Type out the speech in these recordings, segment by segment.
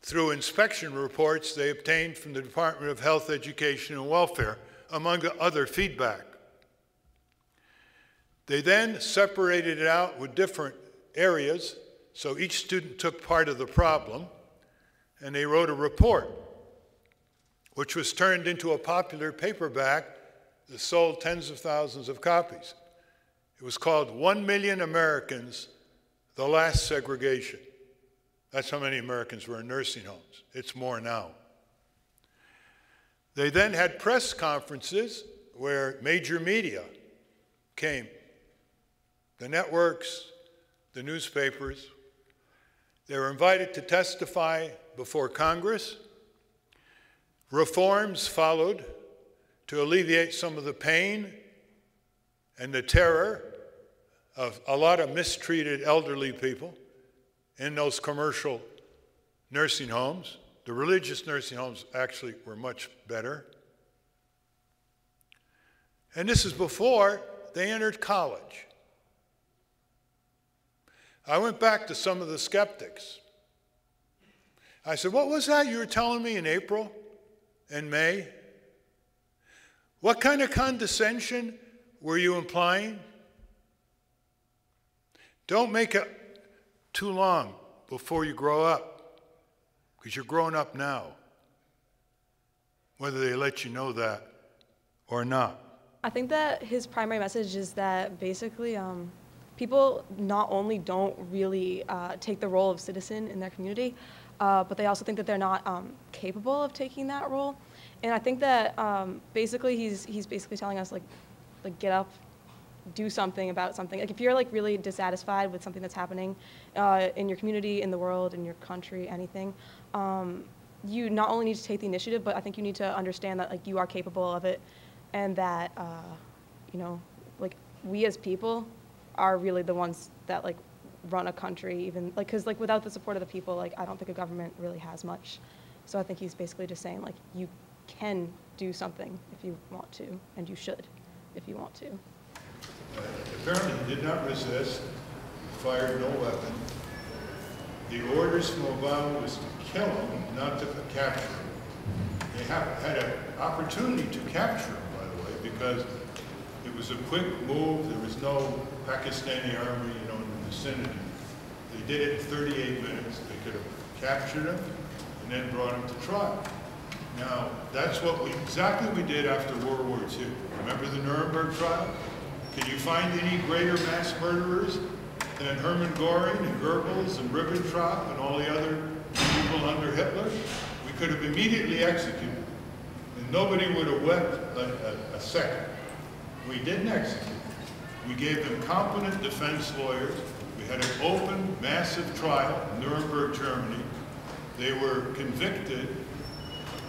through inspection reports they obtained from the Department of Health, Education, and Welfare, among other feedback. They then separated it out with different areas, so each student took part of the problem, and they wrote a report, which was turned into a popular paperback that sold tens of thousands of copies. It was called 1 Million Americans, The Last Segregation. That's how many Americans were in nursing homes. It's more now. They then had press conferences where major media came, the networks, the newspapers. They were invited to testify before Congress. Reforms followed to alleviate some of the pain and the terror of a lot of mistreated elderly people in those commercial nursing homes. The religious nursing homes actually were much better. And this is before they entered college. I went back to some of the skeptics. I said, what was that you were telling me in April and May? What kind of condescension were you implying? Don't make it too long before you grow up, because you're growing up now, whether they let you know that or not. I think that his primary message is that basically people not only don't really take the role of citizen in their community, but they also think that they're not capable of taking that role. And I think that basically he's basically telling us like get up, do something about something. Like if you're like really dissatisfied with something that's happening in your community, in the world, in your country, anything, you not only need to take the initiative, but I think you need to understand that like you are capable of it, and that you know, like we as people are really the ones that like run a country, even like because like without the support of the people, like I don't think a government really has much. So I think he's basically just saying like you can do something if you want to, and you should if you want to. Apparently he did not resist, fired no weapon. The orders from Obama was to kill him, not to capture him. They had an opportunity to capture him, by the way, because it was a quick move. There was no Pakistani army, you know, in the vicinity. They did it in 38 minutes. They could have captured him and then brought him to trial. Now, that's exactly what we did after World War II. Remember the Nuremberg trial? Can you find any greater mass murderers than Hermann Göring and Goebbels and Ribbentrop and all the other people under Hitler? We could have immediately executed, and nobody would have wept a second. We didn't execute. We gave them competent defense lawyers. We had an open, massive trial in Nuremberg, Germany. They were convicted.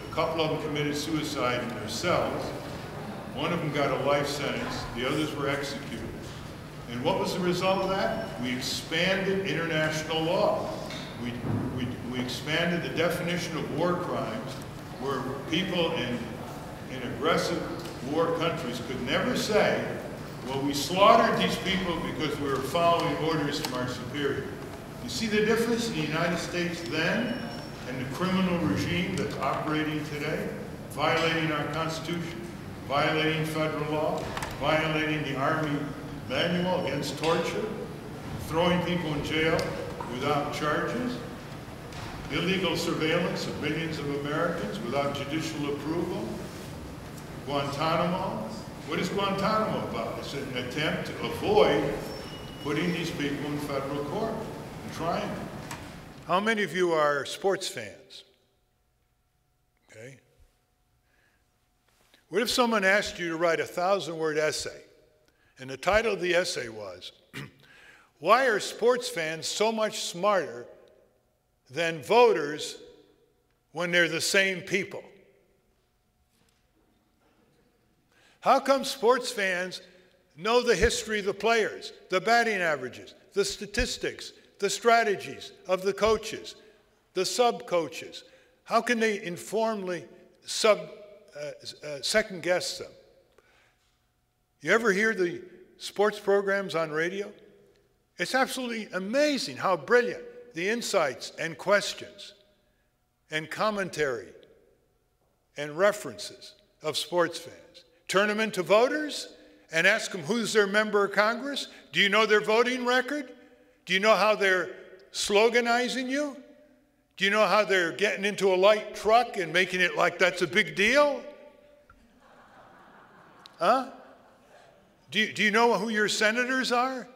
A couple of them committed suicide in their cells. One of them got a life sentence. The others were executed. And what was the result of that? We expanded international law. We expanded the definition of war crimes, where people in aggressive war countries could never say, well, we slaughtered these people because we were following orders from our superior. You see the difference in the United States then and the criminal regime that's operating today, violating our Constitution, violating federal law, violating the Army manual against torture, throwing people in jail without charges, illegal surveillance of millions of Americans without judicial approval, Guantanamo. What is Guantanamo about? It's an attempt to avoid putting these people in federal court and trying them. How many of you are sports fans? Okay. What if someone asked you to write a 1,000-word essay, and the title of the essay was, why are sports fans so much smarter than voters when they're the same people? How come sports fans know the history of the players, the batting averages, the statistics, the strategies of the coaches, the sub-coaches? How can they informally second guess them? You ever hear the sports programs on radio? It's absolutely amazing how brilliant the insights and questions. and commentary and references of sports fans. Turn them into voters and ask them who's their member of Congress. Do you know their voting record? Do you know how they're sloganizing you? Do you know how they're getting into a light truck and making it like that's a big deal? Huh? Do you know who your senators are?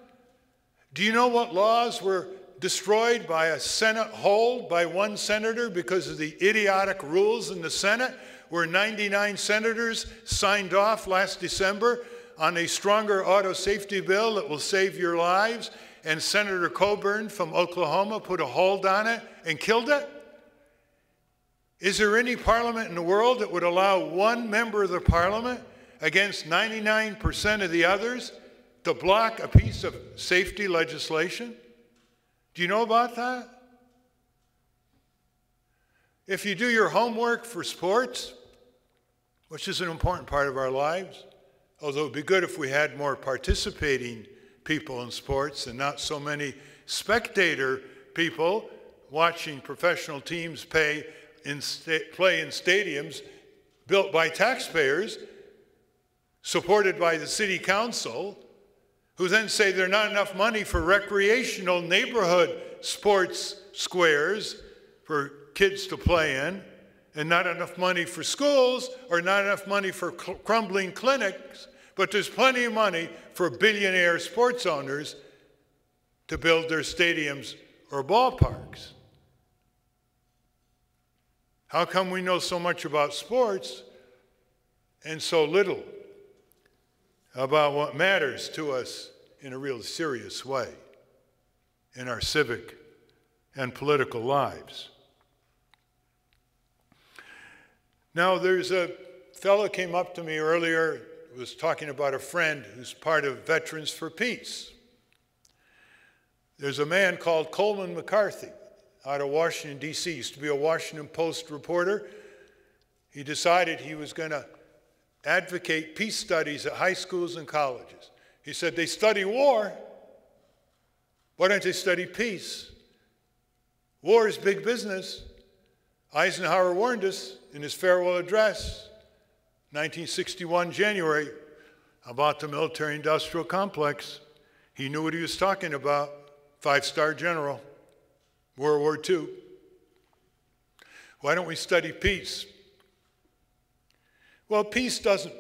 Do you know what laws were destroyed by a Senate hold by one senator because of the idiotic rules in the Senate, where 99 senators signed off last December on a stronger auto safety bill that will save your lives, and Senator Coburn from Oklahoma put a hold on it and killed it? Is there any parliament in the world that would allow one member of the parliament against 99% of the others to block a piece of safety legislation? Do you know about that? If you do your homework for sports, which is an important part of our lives, although it would be good if we had more participating people in sports and not so many spectator people watching professional teams play in stadiums built by taxpayers, supported by the city council, who then say there's not enough money for recreational neighborhood sports squares for kids to play in, and not enough money for schools, or not enough money for crumbling clinics, but there's plenty of money for billionaire sports owners to build their stadiums or ballparks. How come we know so much about sports and so little about what matters to us in a real serious way in our civic and political lives? Now, there's a fellow came up to me earlier, was talking about a friend who's part of Veterans for Peace. There's a man called Coleman McCarthy out of Washington, D.C., used to be a Washington Post reporter. He decided he was going to advocate peace studies at high schools and colleges. He said, they study war. Why don't they study peace? War is big business. Eisenhower warned us in his farewell address, 1961 January, about the military-industrial complex. He knew what he was talking about. Five-star general, World War II. Why don't we study peace? Well, peace doesn't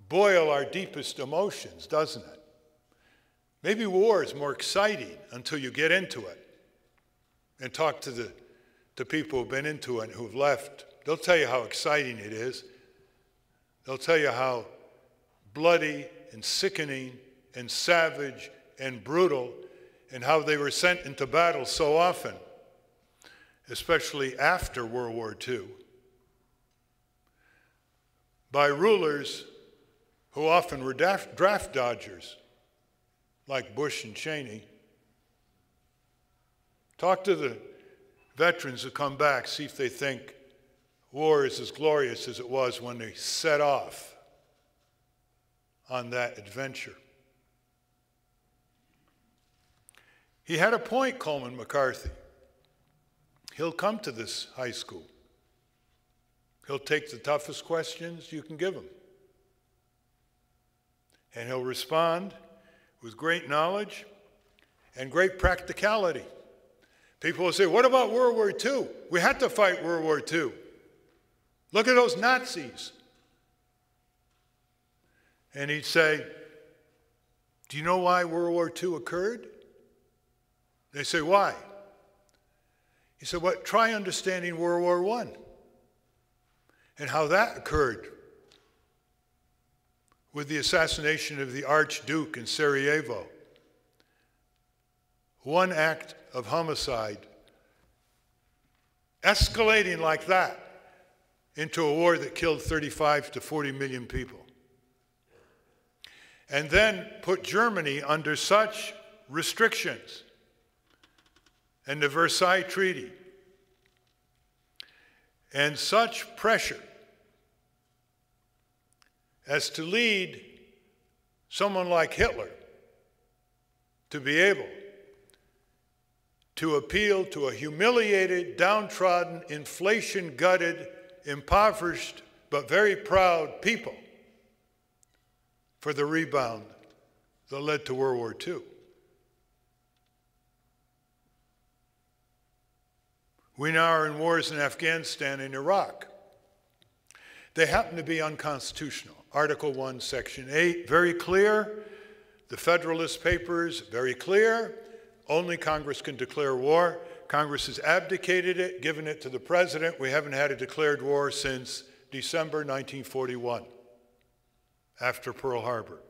boil our deepest emotions, doesn't it? Maybe war is more exciting until you get into it and talk to the people who've been into it and who've left. They'll tell you how exciting it is. They'll tell you how bloody and sickening and savage and brutal, and how they were sent into battle so often, especially after World War II, by rulers who often were draft dodgers, like Bush and Cheney. Talk to the veterans who come back, see if they think war is as glorious as it was when they set off on that adventure. He had a point, Coleman McCarthy. He'll come to this high school. He'll take the toughest questions you can give him. And he'll respond with great knowledge and great practicality. People will say, what about World War II? We had to fight World War II. Look at those Nazis. And he'd say, do you know why World War II occurred? They say, why? He said, well, try understanding World War I and how that occurred with the assassination of the Archduke in Sarajevo. One act of homicide escalating like that into a war that killed 35 to 40 million people. And then put Germany under such restrictions and the Versailles Treaty and such pressure as to lead someone like Hitler to be able to appeal to a humiliated, downtrodden, inflation-gutted, impoverished, but very proud people for the rebound that led to World War II. We now are in wars in Afghanistan and Iraq. They happen to be unconstitutional. Article 1, Section 8, very clear. The Federalist Papers, very clear. Only Congress can declare war. Congress has abdicated it, given it to the president. We haven't had a declared war since December 1941, after Pearl Harbor.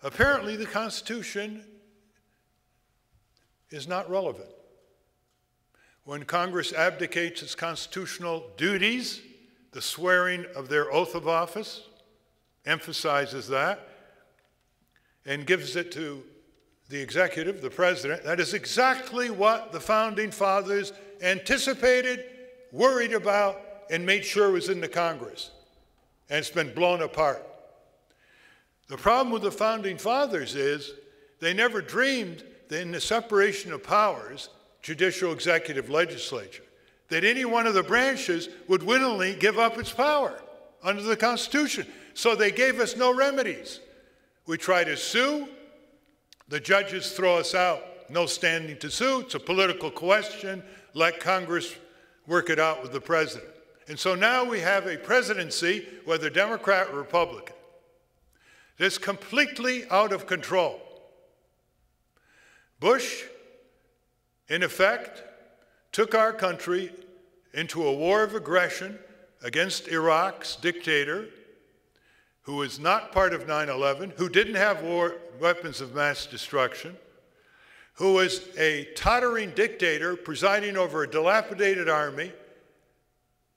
Apparently, the Constitution is not relevant. When Congress abdicates its constitutional duties, the swearing of their oath of office emphasizes that and gives it to the executive, the president. That is exactly what the Founding Fathers anticipated, worried about, and made sure was in the Congress. And it's been blown apart. The problem with the Founding Fathers is they never dreamed that in the separation of powers, judicial, executive, legislature, that any one of the branches would willingly give up its power under the Constitution. So they gave us no remedies. We try to sue, the judges throw us out. No standing to sue, it's a political question, let Congress work it out with the president. And so now we have a presidency, whether Democrat or Republican, that's completely out of control. Bush, in effect, took our country into a war of aggression against Iraq's dictator, who was not part of 9/11, who didn't have weapons of mass destruction, who was a tottering dictator presiding over a dilapidated army,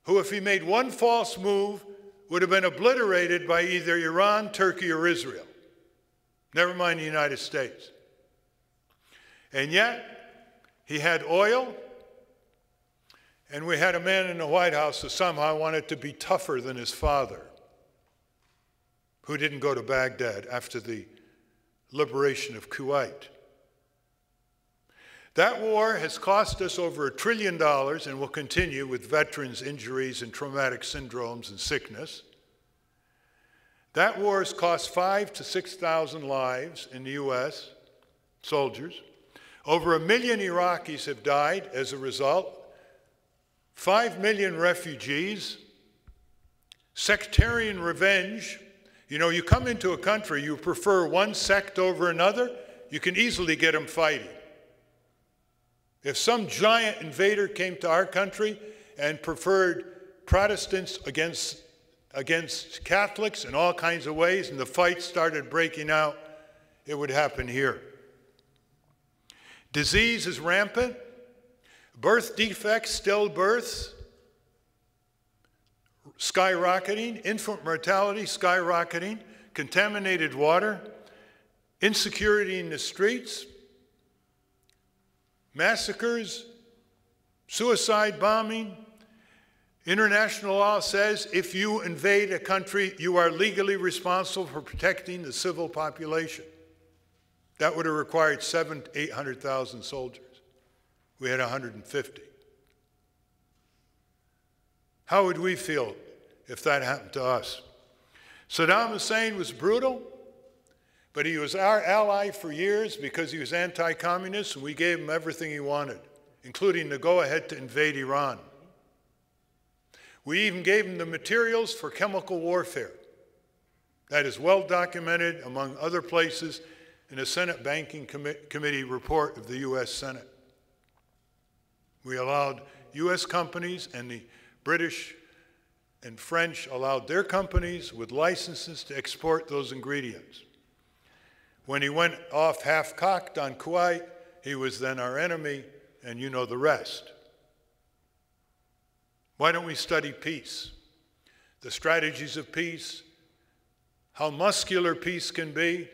who, if he made one false move, would have been obliterated by either Iran, Turkey, or Israel, never mind the United States. And yet, he had oil, and we had a man in the White House who somehow wanted to be tougher than his father, who didn't go to Baghdad after the liberation of Kuwait. That war has cost us over $1 trillion and will continue with veterans' injuries and traumatic syndromes and sickness. That war has cost 5,000 to 6,000 lives in the U.S., soldiers. Over 1 million Iraqis have died as a result. 5 million refugees. Sectarian revenge. You know, you come into a country, you prefer one sect over another, you can easily get them fighting. If some giant invader came to our country and preferred Protestants against Catholics in all kinds of ways, and the fights started breaking out, it would happen here. Disease is rampant. Birth defects, stillbirths, skyrocketing, infant mortality skyrocketing, contaminated water, insecurity in the streets, massacres, suicide bombing. International law says if you invade a country, you are legally responsible for protecting the civil population. That would have required 700,000 to 800,000 soldiers. We had 150. How would we feel if that happened to us? Saddam Hussein was brutal, but he was our ally for years because he was anti-communist, and we gave him everything he wanted, including the go-ahead to invade Iran. We even gave him the materials for chemical warfare. That is well documented, among other places, in a Senate Banking Committee report of the U.S. Senate. We allowed U.S. companies, and the British and French allowed their companies with licenses to export those ingredients. When he went off half-cocked on Kuwait, he was then our enemy, and you know the rest. Why don't we study peace? The strategies of peace, how muscular peace can be,